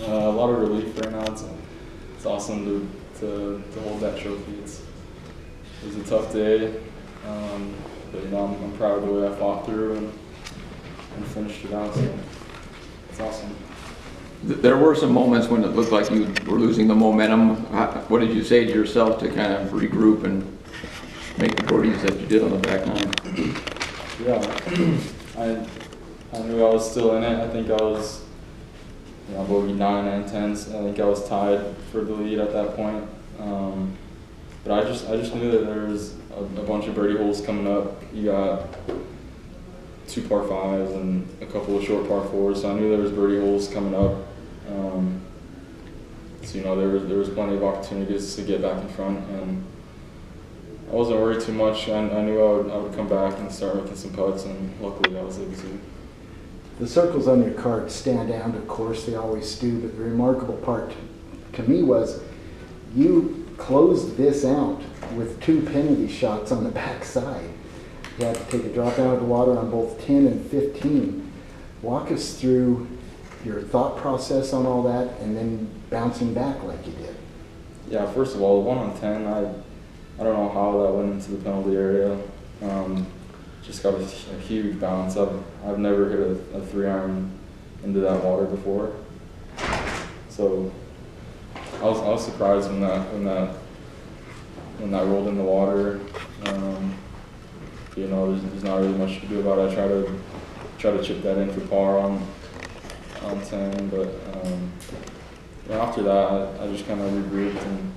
A lot of relief right now. It's awesome to hold that trophy. It was a tough day, but I'm proud of the way I fought through and finished it out. So it's awesome. There were some moments when it looked like you were losing the momentum. What did you say to yourself to kind of regroup and make the birdies that you did on the back nine? Yeah, I knew I was still in it. I think I was, bogey 9 and 10s. I think I was tied for the lead at that point. But I just knew that there was a bunch of birdie holes coming up. You got 2 par 5s and a couple of short par 4s. So I knew there was birdie holes coming up. So there was plenty of opportunities to get back in front, and I wasn't worried too much. I knew I would come back and start making some putts, and luckily I was able to. The circles on your card stand out, of course, they always do, but the remarkable part to me was you closed this out with 2 penalty shots on the backside. You had to take a drop out of the water on both 10 and 15. Walk us through your thought process on all that and then bouncing back like you did. Yeah, first of all, the 1 on 10, I don't know how that went into the penalty area. Just got a huge bounce. I've never hit a 3-iron into that water before. So I was surprised when that rolled in the water. There's not really much to do about it. I try to chip that in for par on 10, but after that I just kind of regrouped and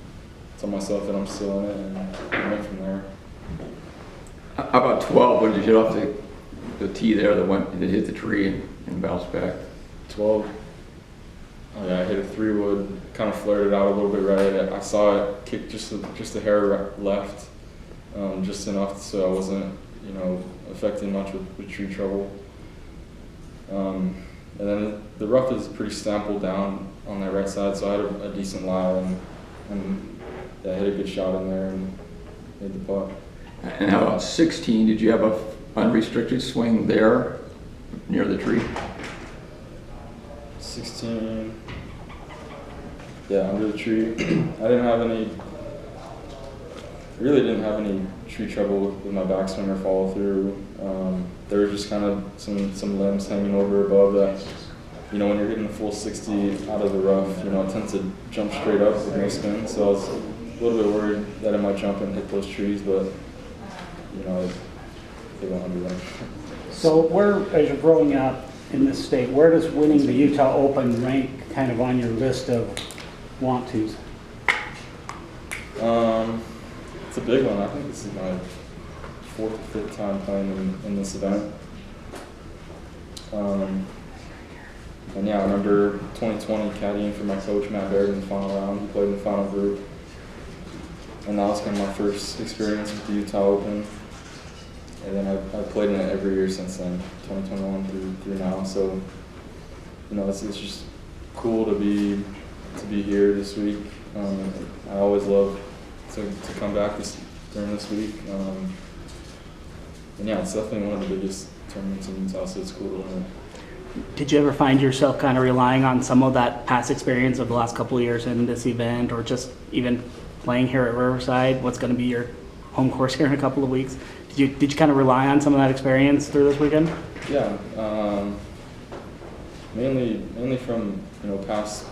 told myself that I'm still in it and went from there. How about 12? What did you hit off the tee there that hit the tree and bounced back? 12. Oh yeah, I hit a 3-wood, kind of flared it out a little bit right. I saw it kick just a hair left, just enough so I wasn't, affecting much with tree trouble. And then the rough is pretty stampled down on that right side, so I had a decent lie and I hit a good shot in there and made the putt. And how about 16? Did you have a unrestricted swing there near the tree? 16, yeah, under the tree. I really didn't have any tree trouble with my backswing or follow through. There were just kind of some limbs hanging over above that. When you're hitting the full 60 out of the rough, it tends to jump straight up with no spin. So I was a little bit worried that it might jump and hit those trees, but they won't do that. So where, as you're growing up in this state, where does winning the Utah Open rank kind of on your list of want-tos? It's a big one. I think this is my 4th or 5th time playing in this event. And yeah, I remember 2020 caddying for my coach Matt Baird in the final round. He played in the final group. And that was kind of my first experience with the Utah Open. And then I've played in it every year since then, 2021 through now. So, it's just cool to be here this week. I always love to come back during this week. And yeah, it's definitely one of the biggest tournaments in Utah, so it's cool to win it. Did you ever find yourself kind of relying on some of that past experience of the last couple of years in this event, or just even playing here at Riverside, what's going to be your home course here in a couple of weeks? Did you kind of rely on some of that experience through this weekend? Yeah, mainly from past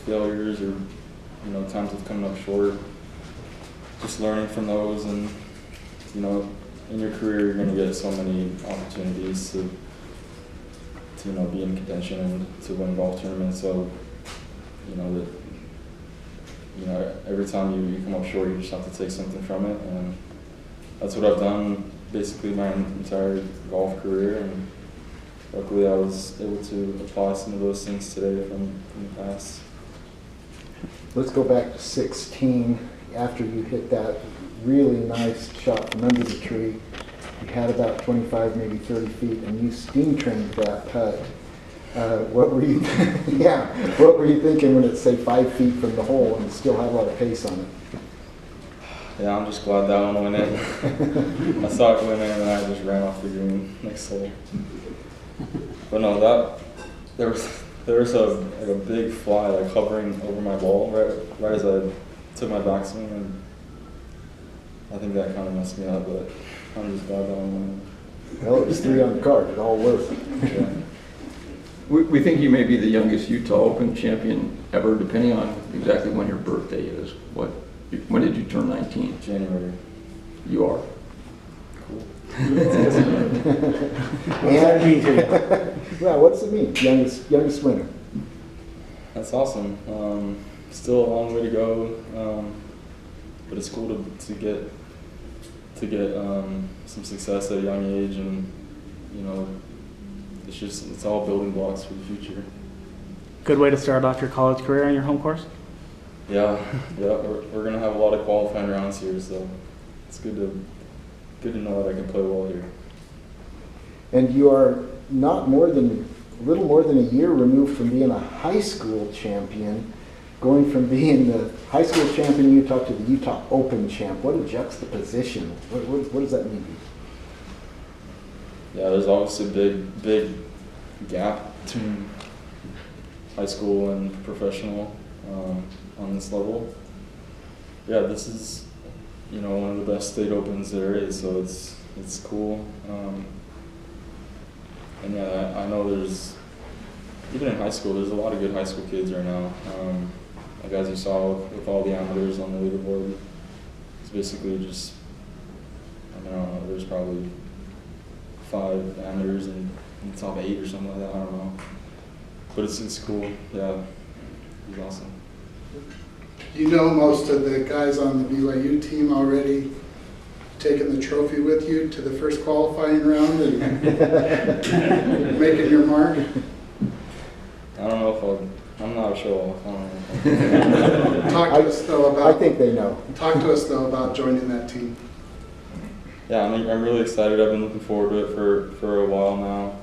failures or times of coming up short. Just learning from those, and in your career you're going to get so many opportunities to be in contention and to win golf tournaments. So every time you come up short, you just have to take something from it, and that's what I've done basically my entire golf career, and luckily I was able to apply some of those things today from the past. Let's go back to 16. After you hit that really nice shot from under the tree, you had about 25, maybe 30 feet, and you steam trained that putt. What were you thinking when it's, say, 5 feet from the hole and still had a lot of pace on it? Yeah, I'm just glad that one went in. I saw it went in and I just ran off the green next hole. But no, there there was a big fly like hovering over my ball right as I took my backswing, and I think that kind of messed me up. But I'm just glad that I'm winning. Well, it was 3 on the card. It all worked. Yeah. We think you may be the youngest Utah Open champion ever, depending on exactly when your birthday is. When did you turn 19? January. You are. Cool. And, well, what does it mean? Youngest winner. That's awesome. Still a long way to go, but it's cool to get some success at a young age, and you know, it's all building blocks for the future. Good way to start off your college career on your home course? Yeah, we're gonna have a lot of qualifying rounds here, so it's good to know that I can play well here. And you are a little more than a year removed from being a high school champion, going from being the high school champion in Utah to the Utah Open champ. What a juxtaposition. What does that mean to you? Yeah, there's obviously a big gap between high school and professional on this level. Yeah, this is, you know, one of the best state opens there is, so it's cool. And yeah, I know there's, even in high school, there's a lot of good high school kids right now. Like as you saw with all the amateurs on the leaderboard, it's basically just, I don't know, there's probably 5 amateurs in the top 8 or something like that, I don't know. But it's cool, yeah, it's awesome. You know most of the guys on the BYU team already taking the trophy with you to the first qualifying round and making your mark? I don't know if I'm not sure. I don't know. Talk to us though about. I think they know. Talk to us though about joining that team. Yeah, I'm really excited. I've been looking forward to it for a while now.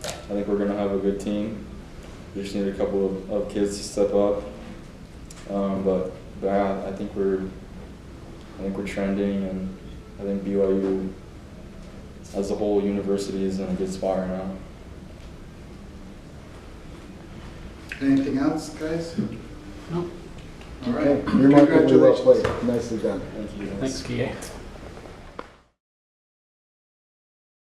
I think we're gonna have a good team. We just need a couple of kids to step up. But yeah, I think we're trending, and I think BYU as a whole university is in a good spot right now. Anything else, guys? No. All right. Okay. Remarkably well Congratulations. played. Nicely done. Thank you. Thanks, Kihei.